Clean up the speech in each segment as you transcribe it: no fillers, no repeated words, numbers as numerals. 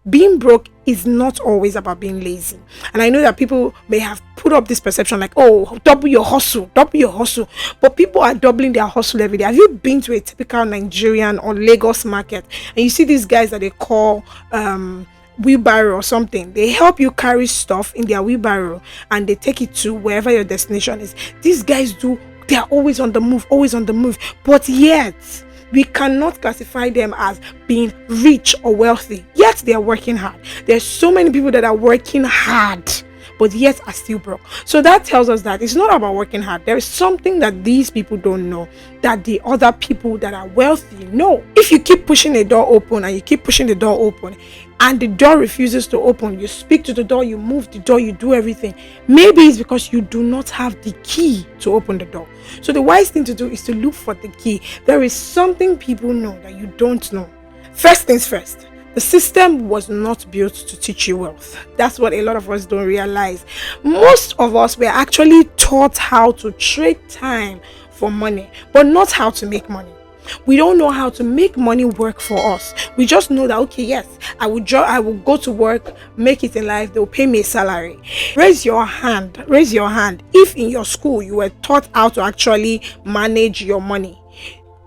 Being broke is not always about being lazy. And I know that people may have put up this perception like, oh, double your hustle, double your hustle. But people are doubling their hustle every day. Have you been to a typical Nigerian or Lagos market and you see these guys that they call wheelbarrow or something? They help you carry stuff in their wheelbarrow and they take it to wherever your destination is. These guys they are always on the move, always on the move. But yet we cannot classify them as being rich or wealthy, yet they are working hard. There's so many people that are working hard but yet are still broke. So that tells us that it's not about working hard. There is something that these people don't know that the other people that are wealthy know. If you keep pushing a door open and you keep pushing the door open and the door refuses to open, you speak to the door, you move the door, you do everything, maybe it's because you do not have the key to open the door. So the wise thing to do is to look for the key. There is something people know that you don't know. First things first, the system was not built to teach you wealth. That's what a lot of us don't realize. Most of us were actually taught how to trade time for money, but not how to make money. We don't know how to make money work for us. We just know that, okay, yes, I will go to work, make it in life, they'll pay me a salary. Raise your hand if in your school you were taught how to actually manage your money.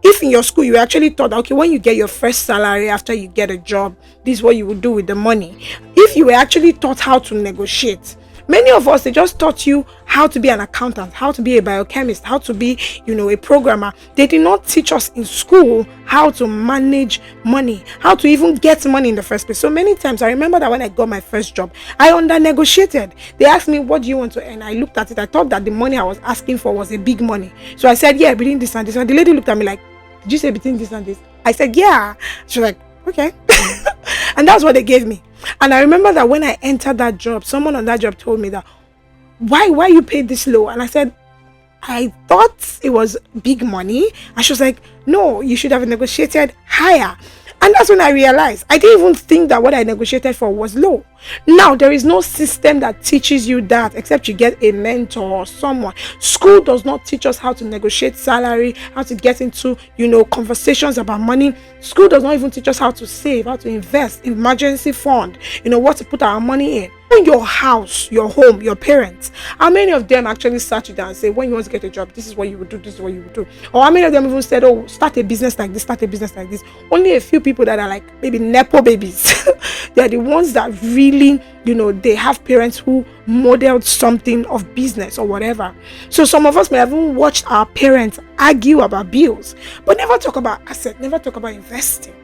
If in your school you actually thought, okay, when you get your first salary after you get a job, this is what you would do with the money. If you were actually taught how to negotiate, many of us, they just taught you how to be an accountant, how to be a biochemist, how to be, a programmer. They did not teach us in school how to manage money, how to even get money in the first place. So many times, I remember that when I got my first job, I under-negotiated. They asked me, what do you want to earn? I looked at it. I thought that the money I was asking for was a big money. So I said, yeah, between this and this. And the lady looked at me like, did you say between this and this? I said, yeah. She was like, okay. And that's what they gave me. And I remember that when I entered that job, someone on that job told me that, why you paid this low? And I said, I thought it was big money. And she was like, no, you should have negotiated higher. And that's when I realized I didn't even think that what I negotiated for was low. Now, there is no system that teaches you that except you get a mentor or someone. School does not teach us how to negotiate salary, how to get into, conversations about money. School does not even teach us how to save, how to invest, emergency fund, what to put our money in. In your house, your home, your parents, how many of them actually sat you down and say, when you want to get a job, this is what you would do, this is what you would do? Or how many of them even said, oh, start a business like this, start a business like this? Only a few people that are like maybe nepo babies. They're the ones that really, they have parents who modeled something of business or whatever. So some of us may have even watched our parents argue about bills, but never talk about assets, never talk about investing.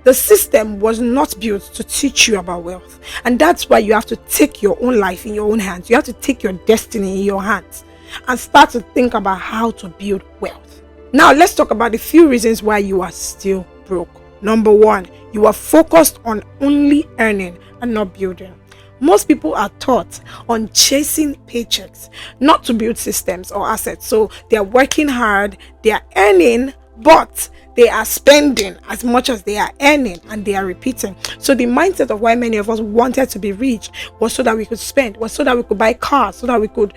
The system was not built to teach you about wealth. And that's why you have to take your own life in your own hands. You have to take your destiny in your hands and start to think about how to build wealth. Now, let's talk about the few reasons why you are still broke. Number one, you are focused on only earning and not building. Most people are taught on chasing paychecks, not to build systems or assets. So they are working hard, they are earning, but they are spending as much as they are earning and they are repeating. So the mindset of why many of us wanted to be rich was so that we could spend, was so that we could buy cars, so that we could,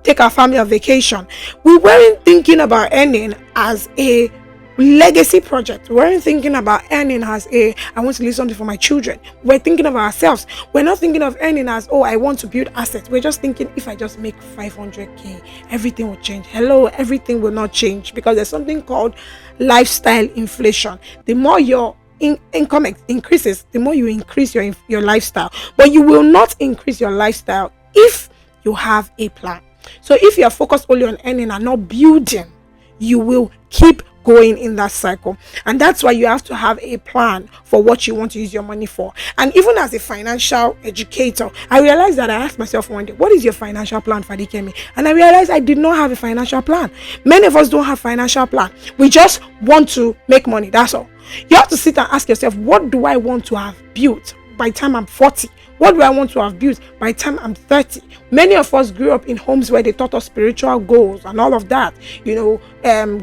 take our family on vacation. We weren't thinking about earning as a legacy project. We weren't thinking about earning as I want to leave something for my children. We're thinking of ourselves. We're not thinking of earning as, I want to build assets. We're just thinking, if I just make 500k, everything will change. Hello, everything will not change, because there's something called lifestyle inflation. The more your income increases, the more you increase your lifestyle. But you will not increase your lifestyle if you have a plan. So if you are focused only on earning and not building, you will keep going in that cycle. And that's why you have to have a plan for what you want to use your money for. And even as a financial educator, I realized that I asked myself one day, what is your financial plan, Fadikemi? And I realized I did not have a financial plan. Many of us don't have financial plan. We just want to make money. That's all. You have to sit and ask yourself, what do I want to have built by the time I'm 40? What do I want to have built by the time I'm 30? Many of us grew up in homes where they taught us spiritual goals and all of that,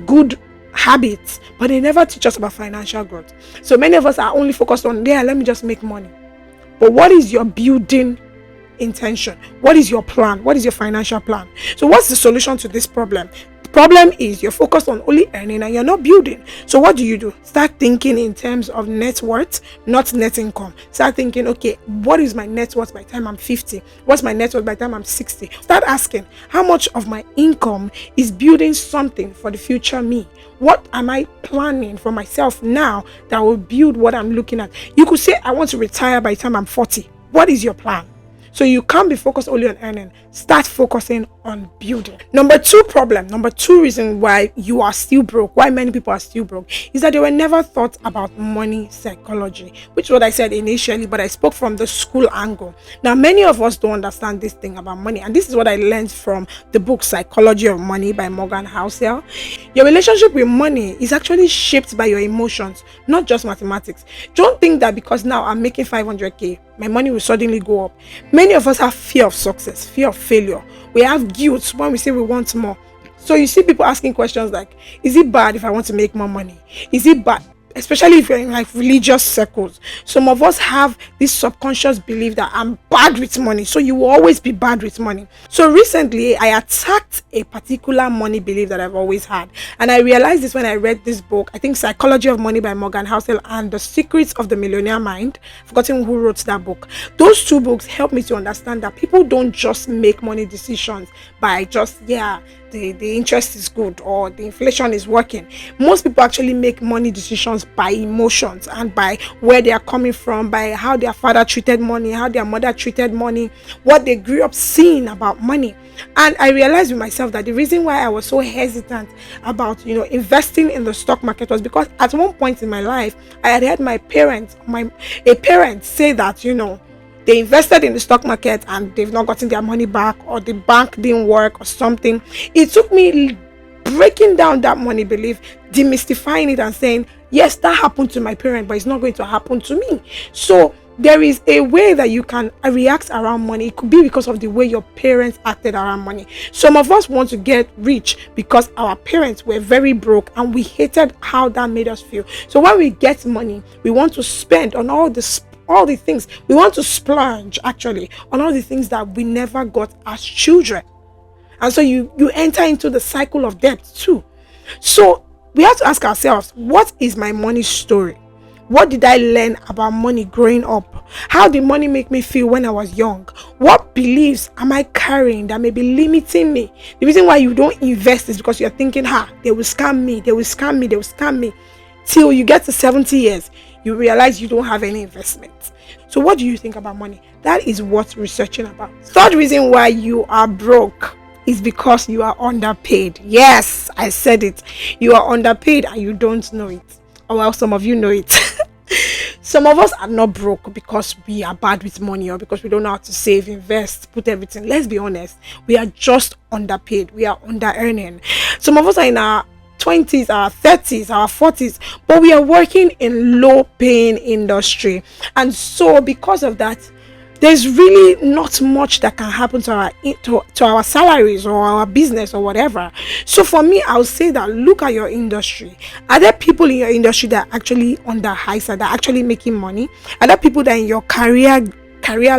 good habits, but they never teach us about financial growth. So many of us are only focused on, let me just make money. But what is your building intention? What is your plan? What is your financial plan? So what's the solution to this problem? problem is you're focused on only earning and you're not building. So what do? Start thinking in terms of net worth, not net income. Start thinking, okay, what is my net worth by the time I'm 50? What's my net worth by the time I'm 60? Start asking, how much of my income is building something for the future me? What am I planning for myself now that will build what I'm looking at? You could say, I want to retire by the time I'm 40. What is your plan? So you can't be focused only on earning. Start focusing on building. Number two reason why you are still broke, why many people are still broke, is that they were never taught about money psychology, which is what I said initially, but I spoke from the school angle. Now, many of us don't understand this thing about money, and this is what I learned from the book Psychology of Money by Morgan Housel. Your relationship with money is actually shaped by your emotions, not just mathematics. Don't think that because now I'm making 500k, my money will suddenly go up. Many of us have fear of success, fear of failure. We have guilt when we say we want more. So you see people asking questions like, is it bad if I want to make more money? Is it bad? Especially if you're in like religious circles. Some of us have this subconscious belief that I'm bad with money, so you will always be bad with money. So recently I attacked a particular money belief that I've always had, and I realized this when I read this book, I think Psychology of Money by Morgan Housel and The Secrets of the Millionaire Mind. I've forgotten who wrote that book. Those two books helped me to understand that people don't just make money decisions by just the interest is good or the inflation is working. Most people actually make money decisions by emotions and by where they are coming from, by how their father treated money, how their mother treated money, what they grew up seeing about money. And I realized with myself that the reason why I was so hesitant about investing in the stock market was because at one point in my life I had heard a parent say that they invested in the stock market and they've not gotten their money back, or the bank didn't work or something. It took me breaking down that money belief, demystifying it and saying, yes, that happened to my parent, but it's not going to happen to me. So there is a way that you can react around money. It could be because of the way your parents acted around money. Some of us want to get rich because our parents were very broke and we hated how that made us feel. So when we get money, we want to spend on all the things. We want to splurge actually on all the things that we never got as children. And so you enter into the cycle of debt too. So we have to ask ourselves, what is my money story? What did I learn about money growing up? How did money make me feel when I was young? What beliefs am I carrying that may be limiting me? The reason why you don't invest is because you're thinking, they will scam me, they will scam me, they will scam me. Till you get to 70 years, you realize you don't have any investment. So what do you think about money? That is what researching about. Third reason why you are broke is because you are underpaid. Yes, I said it. You are underpaid and you don't know it. Oh, well, some of you know it. Some of us are not broke because we are bad with money or because we don't know how to save, invest, put everything. Let's be honest. We are just underpaid. We are under earning. Some of us are in our 20s, our 30s, our 40s, but we are working in low paying industry. And so because of that, there's really not much that can happen to our salaries or our business or whatever. So for me, I'll say that look at your industry. Are there people in your industry that are actually on the high side, that are actually making money? Are there people that in your career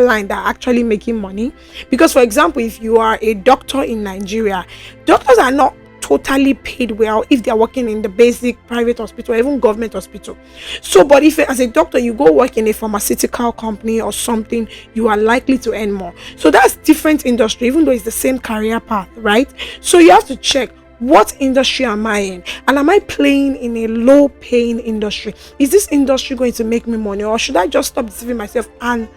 line that are actually making money? Because for example, if you are a doctor in Nigeria, doctors are not totally paid well if they are working in the basic private hospital or even government hospital. So but if as a doctor you go work in a pharmaceutical company or something, you are likely to earn more. So that's different industry, even though it's the same career path, right? So you have to check, what industry am I in, and am I playing in a low paying industry? Is this industry going to make me money, or should I just stop deceiving myself and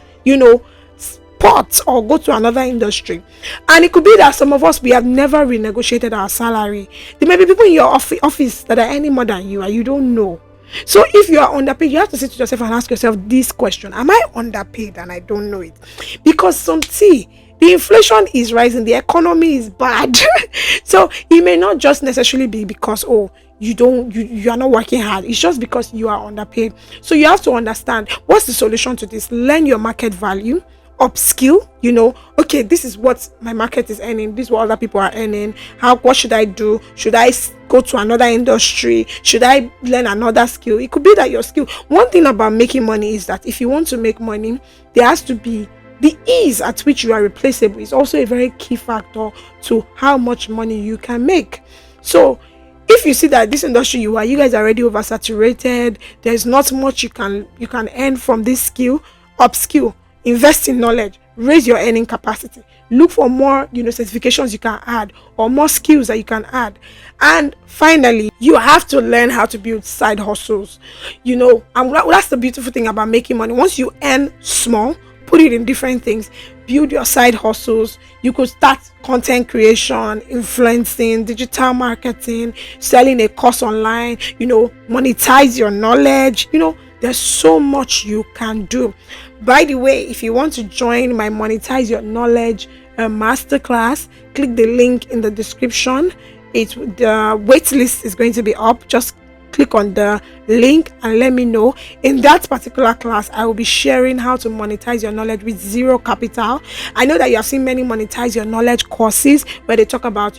pot or go to another industry? And it could be that some of us, we have never renegotiated our salary. There may be people in your office that are earning more than you and you don't know. So if you are underpaid, you have to sit to yourself and ask yourself this question: am I underpaid and I don't know it? Because the inflation is rising, the economy is bad. So it may not just necessarily be because you are not working hard. It's just because you are underpaid. So you have to understand, what's the solution to this? Learn your market value, upskill. Okay, this is what my market is earning, this is what other people are earning. What should I do? Should I go to another industry? Should I learn another skill? It could be that your skill. One thing about making money is that if you want to make money, there has to be the ease at which you are replaceable. Is also a very key factor to how much money you can make. So if you see that this industry you guys are already oversaturated, there's not much you can earn from this skill, upskill, invest in knowledge, raise your earning capacity, look for more certifications you can add, or more skills that you can add. And finally, you have to learn how to build side hustles. And that's the beautiful thing about making money. Once you earn small, put it in different things, build your side hustles. You could start content creation, influencing, digital marketing, selling a course online, monetize your knowledge. There's so much you can do. By the way, if you want to join my Monetize Your Knowledge masterclass, click the link in the description. The wait list is going to be up. Just click on the link and let me know. In that particular class, I will be sharing how to monetize your knowledge with zero capital. I know that you have seen many monetize your knowledge courses where they talk about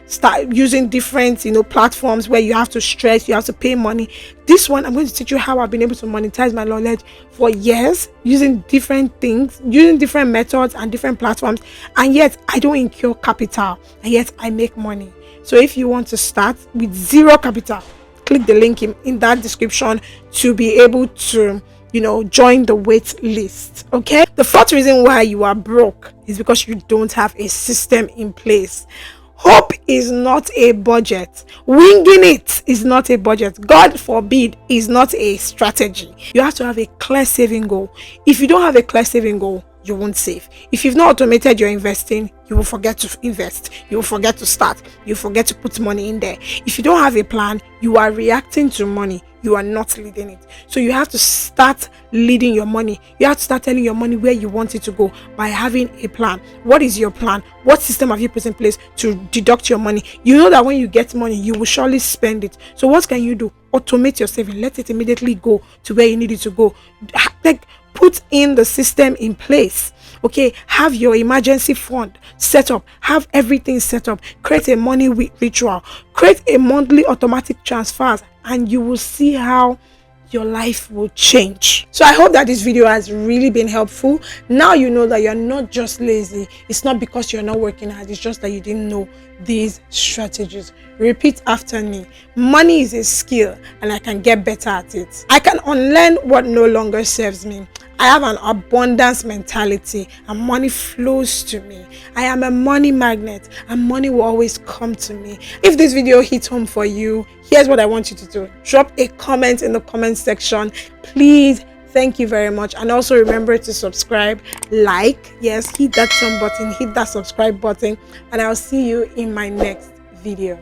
start using different platforms where you have to stress, you have to pay money. This one, I'm going to teach you how I've been able to monetize my knowledge for years, using different things, using different methods and different platforms, and yet I don't incur capital, and yet I make money. So if you want to start with zero capital, click the link in that description to be able to join the wait list. Okay, the fourth reason why you are broke is because you don't have a system in place. Hope is not a budget. Winging it is not a budget. God forbid is not a strategy. You have to have a clear saving goal. If you don't have a clear saving goal, you won't save. If you've not automated your investing, you will forget to invest. You will forget to start. You forget to put money in there. If you don't have a plan, you are reacting to money. You are not leading it. So you have to start leading your money. You have to start telling your money where you want it to go by having a plan. What is your plan? What system have you put in place to deduct your money? You know that when you get money, you will surely spend it. So what can you do? Automate your saving. Let it immediately go to where you need it to go. Put in the system in place. Okay, have your emergency fund set up, have everything set up, create a money ritual, create a monthly automatic transfers, and you will see how your life will change. So I hope that this video has really been helpful. Now you know that you're not just lazy. It's not because you're not working hard, it's just that you didn't know these strategies. Repeat after me. Money is a skill and I can get better at it. I can unlearn what no longer serves me. I have an abundance mentality and money flows to me. I am a money magnet and money will always come to me. If this video hit home for you, here's what I want you to do. Drop a comment in the comment section. Please, thank you very much. And also remember to subscribe, like, yes, hit that thumb button, hit that subscribe button, and I'll see you in my next video.